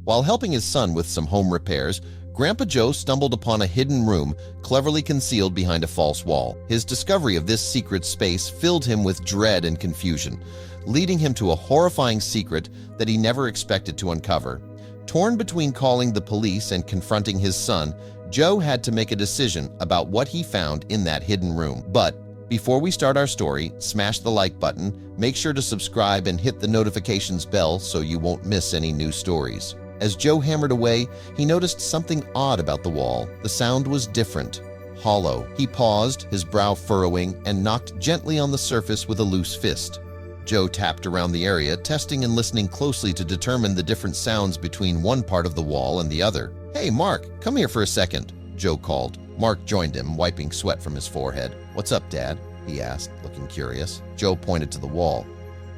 While helping his son with some home repairs, Grandpa Joe stumbled upon a hidden room cleverly concealed behind a false wall. His discovery of this secret space filled him with dread and confusion, leading him to a horrifying secret that he never expected to uncover. Torn between calling the police and confronting his son, Joe had to make a decision about what he found in that hidden room. But before we start our story, smash the like button, make sure to subscribe and hit the notifications bell so you won't miss any new stories. As Joe hammered away, he noticed something odd about the wall. The sound was different, hollow. He paused, his brow furrowing, and knocked gently on the surface with a loose fist. Joe tapped around the area, testing and listening closely to determine the different sounds between one part of the wall and the other. "Hey, Mark, come here for a second," Joe called. Mark joined him, wiping sweat from his forehead. "What's up, Dad?" he asked, looking curious. Joe pointed to the wall.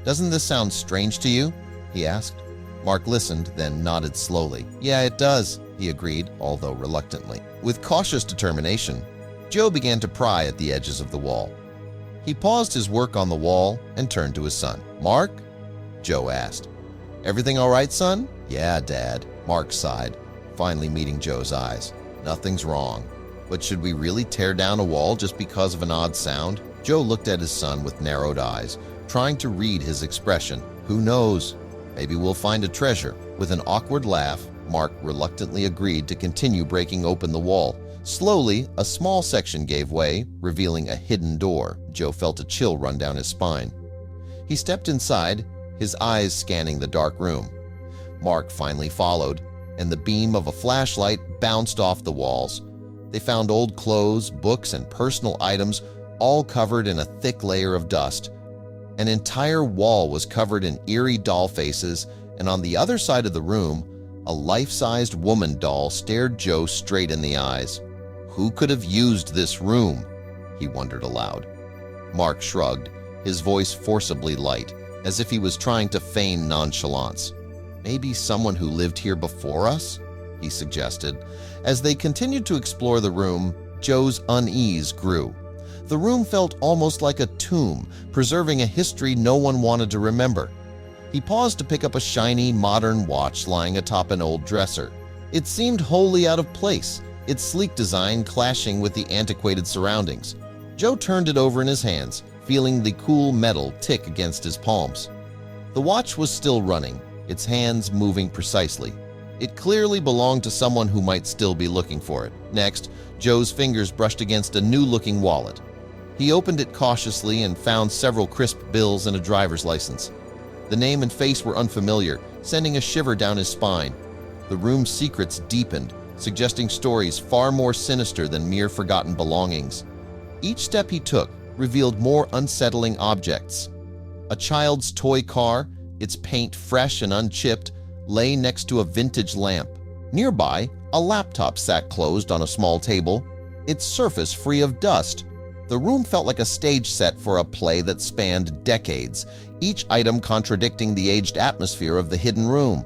"Doesn't this sound strange to you?" he asked. Mark listened, then nodded slowly. "Yeah, it does," he agreed, although reluctantly. With cautious determination, Joe began to pry at the edges of the wall. He paused his work on the wall and turned to his son. "Mark?" Joe asked. "Everything all right, son?" "Yeah, Dad," Mark sighed, finally meeting Joe's eyes. "Nothing's wrong. But should we really tear down a wall just because of an odd sound?" Joe looked at his son with narrowed eyes, trying to read his expression. "Who knows? Maybe we'll find a treasure." With an awkward laugh, Mark reluctantly agreed to continue breaking open the wall. Slowly, a small section gave way, revealing a hidden door. Joe felt a chill run down his spine. He stepped inside, his eyes scanning the dark room. Mark finally followed, and the beam of a flashlight bounced off the walls. They found old clothes, books, and personal items, all covered in a thick layer of dust. An entire wall was covered in eerie doll faces, and on the other side of the room, a life-sized woman doll stared Joe straight in the eyes. Who could have used this room? He wondered aloud. Mark shrugged, his voice forcibly light, as if he was trying to feign nonchalance. "Maybe someone who lived here before us?" he suggested. As they continued to explore the room, Joe's unease grew. The room felt almost like a tomb, preserving a history no one wanted to remember. He paused to pick up a shiny, modern watch lying atop an old dresser. It seemed wholly out of place, its sleek design clashing with the antiquated surroundings. Joe turned it over in his hands, feeling the cool metal tick against his palms. The watch was still running, its hands moving precisely. It clearly belonged to someone who might still be looking for it. Next, Joe's fingers brushed against a new-looking wallet. He opened it cautiously and found several crisp bills and a driver's license. The name and face were unfamiliar, sending a shiver down his spine. The room's secrets deepened, suggesting stories far more sinister than mere forgotten belongings. Each step he took revealed more unsettling objects. A child's toy car, its paint fresh and unchipped, lay next to a vintage lamp. Nearby, a laptop sat closed on a small table, its surface free of dust. The room felt like a stage set for a play that spanned decades, each item contradicting the aged atmosphere of the hidden room.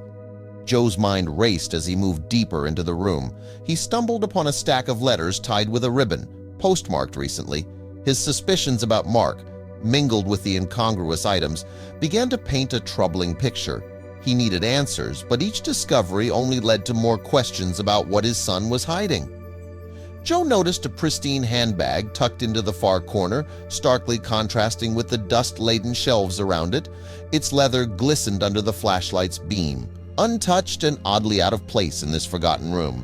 Joe's mind raced as he moved deeper into the room. He stumbled upon a stack of letters tied with a ribbon, postmarked recently. His suspicions about Mark, mingled with the incongruous items, began to paint a troubling picture. He needed answers, but each discovery only led to more questions about what his son was hiding. Joe noticed a pristine handbag tucked into the far corner, starkly contrasting with the dust-laden shelves around it. Its leather glistened under the flashlight's beam, untouched and oddly out of place in this forgotten room.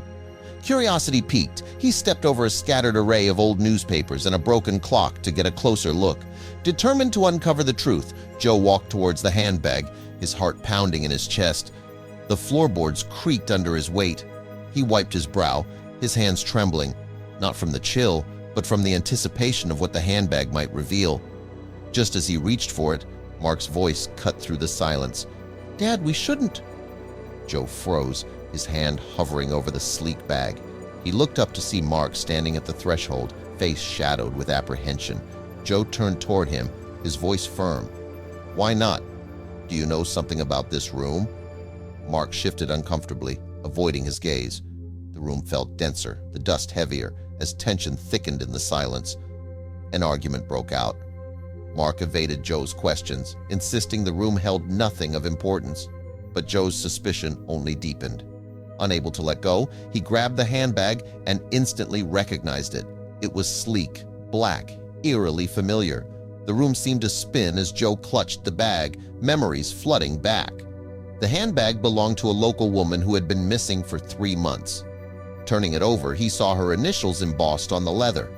Curiosity piqued. He stepped over a scattered array of old newspapers and a broken clock to get a closer look. Determined to uncover the truth, Joe walked towards the handbag, his heart pounding in his chest. The floorboards creaked under his weight. He wiped his brow, his hands trembling, not from the chill, but from the anticipation of what the handbag might reveal. Just as he reached for it, Mark's voice cut through the silence. "Dad, we shouldn't." Joe froze, his hand hovering over the sleek bag. He looked up to see Mark standing at the threshold, face shadowed with apprehension. Joe turned toward him, his voice firm. "Why not? Do you know something about this room?" Mark shifted uncomfortably, avoiding his gaze. The room felt denser, the dust heavier, as tension thickened in the silence. An argument broke out. Mark evaded Joe's questions, insisting the room held nothing of importance. but Joe's suspicion only deepened. Unable to let go, he grabbed the handbag and instantly recognized it. It was sleek, black, eerily familiar. The room seemed to spin as Joe clutched the bag, memories flooding back. The handbag belonged to a local woman who had been missing for 3 months. Turning it over, he saw her initials embossed on the leather.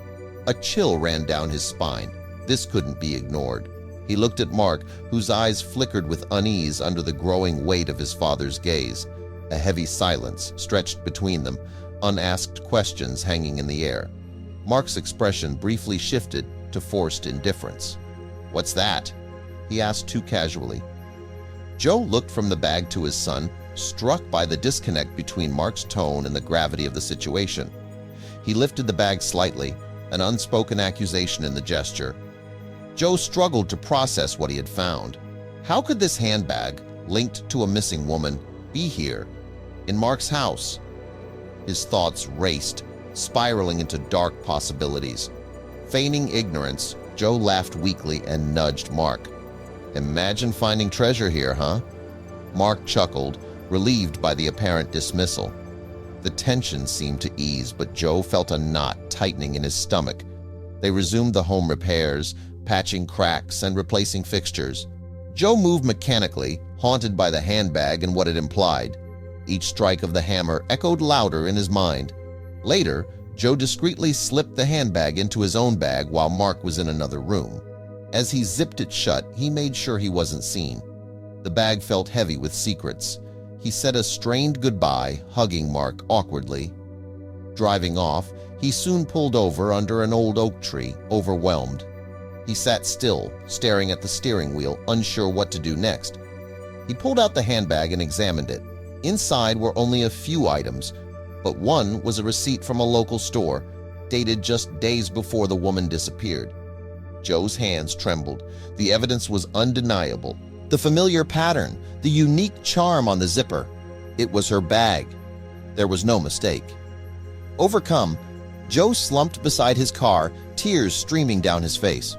A chill ran down his spine. This couldn't be ignored. He looked at Mark, whose eyes flickered with unease under the growing weight of his father's gaze. A heavy silence stretched between them, unasked questions hanging in the air. Mark's expression briefly shifted to forced indifference. "What's that?" he asked too casually. Joe looked from the bag to his son, struck by the disconnect between Mark's tone and the gravity of the situation. He lifted the bag slightly, an unspoken accusation in the gesture. Joe struggled to process what he had found. How could this handbag, linked to a missing woman, be here, in Mark's house? His thoughts raced, spiraling into dark possibilities. Feigning ignorance, Joe laughed weakly and nudged Mark. "Imagine finding treasure here, huh?" Mark chuckled, relieved by the apparent dismissal. The tension seemed to ease, but Joe felt a knot tightening in his stomach. They resumed the home repairs, patching cracks and replacing fixtures. Joe moved mechanically, haunted by the handbag and what it implied. Each strike of the hammer echoed louder in his mind. Later, Joe discreetly slipped the handbag into his own bag while Mark was in another room. As he zipped it shut, he made sure he wasn't seen. The bag felt heavy with secrets. He said a strained goodbye, hugging Mark awkwardly. Driving off, he soon pulled over under an old oak tree, overwhelmed. He sat still, staring at the steering wheel, unsure what to do next. He pulled out the handbag and examined it. Inside were only a few items, but one was a receipt from a local store, dated just days before the woman disappeared. Joe's hands trembled. The evidence was undeniable. The familiar pattern, the unique charm on the zipper. It was her bag. There was no mistake. Overcome, Joe slumped beside his car, tears streaming down his face.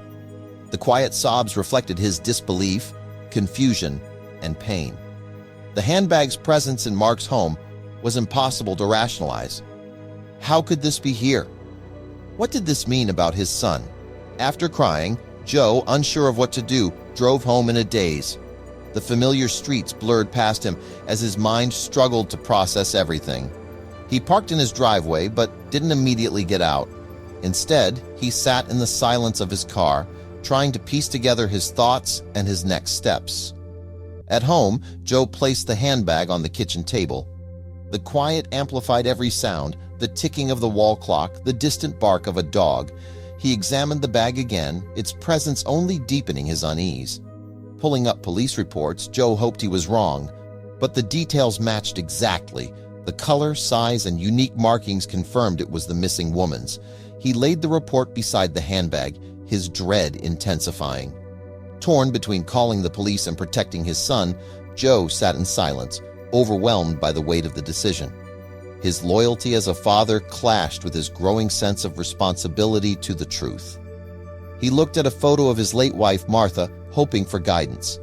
The quiet sobs reflected his disbelief, confusion, and pain. The handbag's presence in Mark's home was impossible to rationalize. How could this be here? What did this mean about his son? After crying, Joe, unsure of what to do, drove home in a daze. The familiar streets blurred past him as his mind struggled to process everything. He parked in his driveway but didn't immediately get out. Instead, he sat in the silence of his car, trying to piece together his thoughts and his next steps. At home, Joe placed the handbag on the kitchen table. The quiet amplified every sound, the ticking of the wall clock, the distant bark of a dog. He examined the bag again, its presence only deepening his unease. Pulling up police reports, Joe hoped he was wrong, but the details matched exactly. The color, size, and unique markings confirmed it was the missing woman's. He laid the report beside the handbag, his dread intensifying. Torn between calling the police and protecting his son, Joe sat in silence, overwhelmed by the weight of the decision. His loyalty as a father clashed with his growing sense of responsibility to the truth. He looked at a photo of his late wife, Martha, hoping for guidance.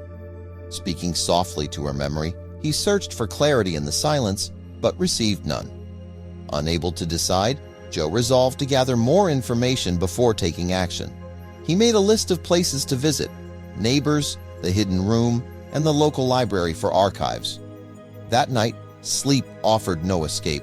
Speaking softly to her memory, he searched for clarity in the silence, but received none. Unable to decide, Joe resolved to gather more information before taking action. He made a list of places to visit: neighbors, the hidden room, and the local library for archives. That night, sleep offered no escape.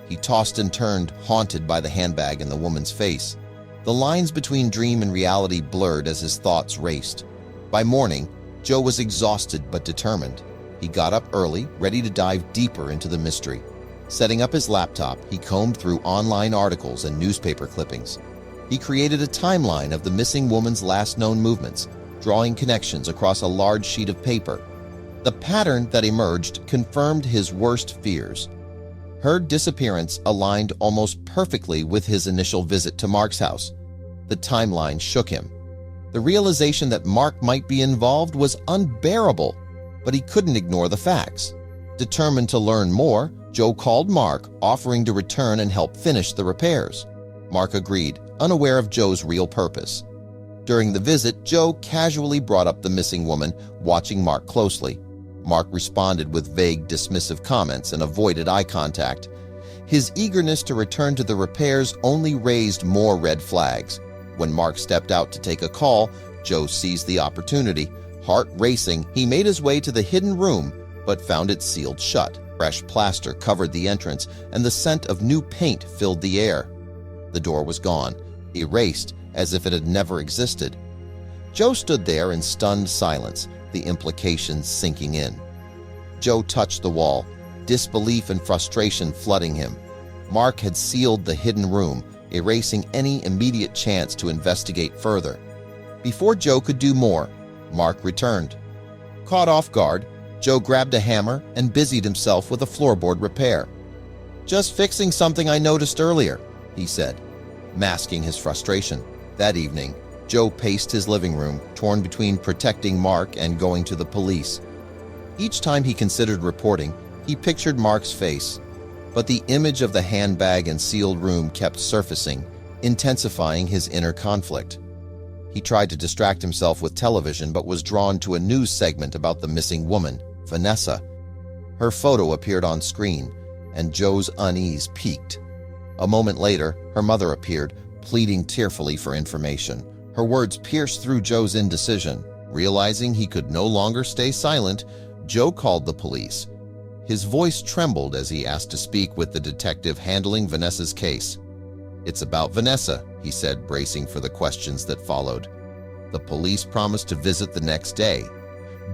He tossed and turned, haunted by the handbag and the woman's face. The lines between dream and reality blurred as his thoughts raced. By morning, Joe was exhausted but determined. He got up early, ready to dive deeper into the mystery. Setting up his laptop, he combed through online articles and newspaper clippings. He created a timeline of the missing woman's last known movements, drawing connections across a large sheet of paper. The pattern that emerged confirmed his worst fears. Her disappearance aligned almost perfectly with his initial visit to Mark's house. The timeline shook him. The realization that Mark might be involved was unbearable, but he couldn't ignore the facts. Determined to learn more, Joe called Mark, offering to return and help finish the repairs. Mark agreed, unaware of Joe's real purpose. During the visit, Joe casually brought up the missing woman, watching Mark closely. Mark responded with vague, dismissive comments and avoided eye contact. His eagerness to return to the repairs only raised more red flags. When Mark stepped out to take a call, Joe seized the opportunity. Heart racing, he made his way to the hidden room, but found it sealed shut. Fresh plaster covered the entrance, and the scent of new paint filled the air. The door was gone, erased as if it had never existed. Joe stood there in stunned silence, the implications sinking in. Joe touched the wall, disbelief and frustration flooding him. Mark had sealed the hidden room, erasing any immediate chance to investigate further. Before Joe could do more, Mark returned. Caught off guard, Joe grabbed a hammer and busied himself with a floorboard repair. "Just fixing something I noticed earlier," he said, masking his frustration. That evening, Joe paced his living room, torn between protecting Mark and going to the police. Each time he considered reporting, he pictured Mark's face, but the image of the handbag and sealed room kept surfacing, intensifying his inner conflict. He tried to distract himself with television but was drawn to a news segment about the missing woman, Vanessa. Her photo appeared on screen, and Joe's unease peaked. A moment later, her mother appeared, pleading tearfully for information. Her words pierced through Joe's indecision. Realizing he could no longer stay silent, Joe called the police. His voice trembled as he asked to speak with the detective handling Vanessa's case. "It's about Vanessa," he said, bracing for the questions that followed. The police promised to visit the next day.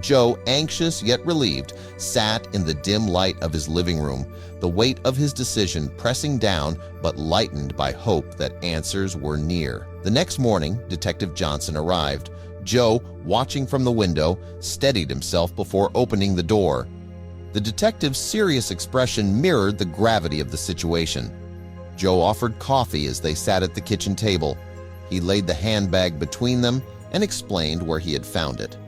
Joe, anxious yet relieved, sat in the dim light of his living room, the weight of his decision pressing down but lightened by hope that answers were near. The next morning, Detective Johnson arrived. Joe, watching from the window, steadied himself before opening the door. The detective's serious expression mirrored the gravity of the situation. Joe offered coffee as they sat at the kitchen table. He laid the handbag between them and explained where he had found it.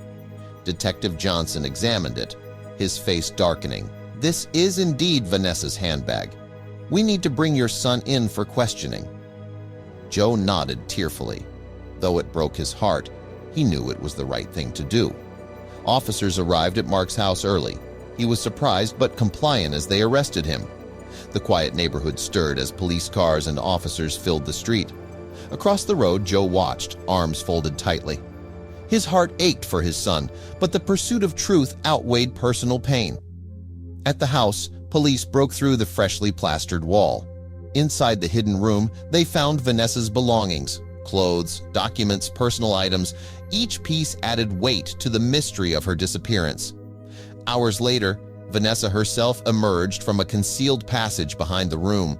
Detective Johnson examined it, his face darkening. "This is indeed Vanessa's handbag. We need to bring your son in for questioning." Joe nodded tearfully. Though it broke his heart, he knew it was the right thing to do. Officers arrived at Mark's house early. He was surprised but compliant as they arrested him. The quiet neighborhood stirred as police cars and officers filled the street. Across the road, Joe watched, arms folded tightly. His heart ached for his son, but the pursuit of truth outweighed personal pain. At the house, police broke through the freshly plastered wall. Inside the hidden room, they found Vanessa's belongings, clothes, documents, personal items. Each piece added weight to the mystery of her disappearance. Hours later, Vanessa herself emerged from a concealed passage behind the room.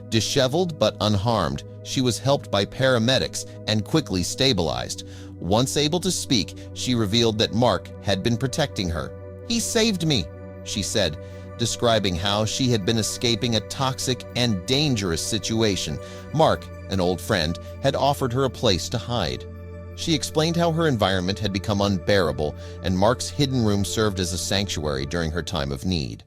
Disheveled but unharmed, she was helped by paramedics and quickly stabilized. Once able to speak, she revealed that Mark had been protecting her. "He saved me," she said, describing how she had been escaping a toxic and dangerous situation. Mark, an old friend, had offered her a place to hide. She explained how her environment had become unbearable, and Mark's hidden room served as a sanctuary during her time of need.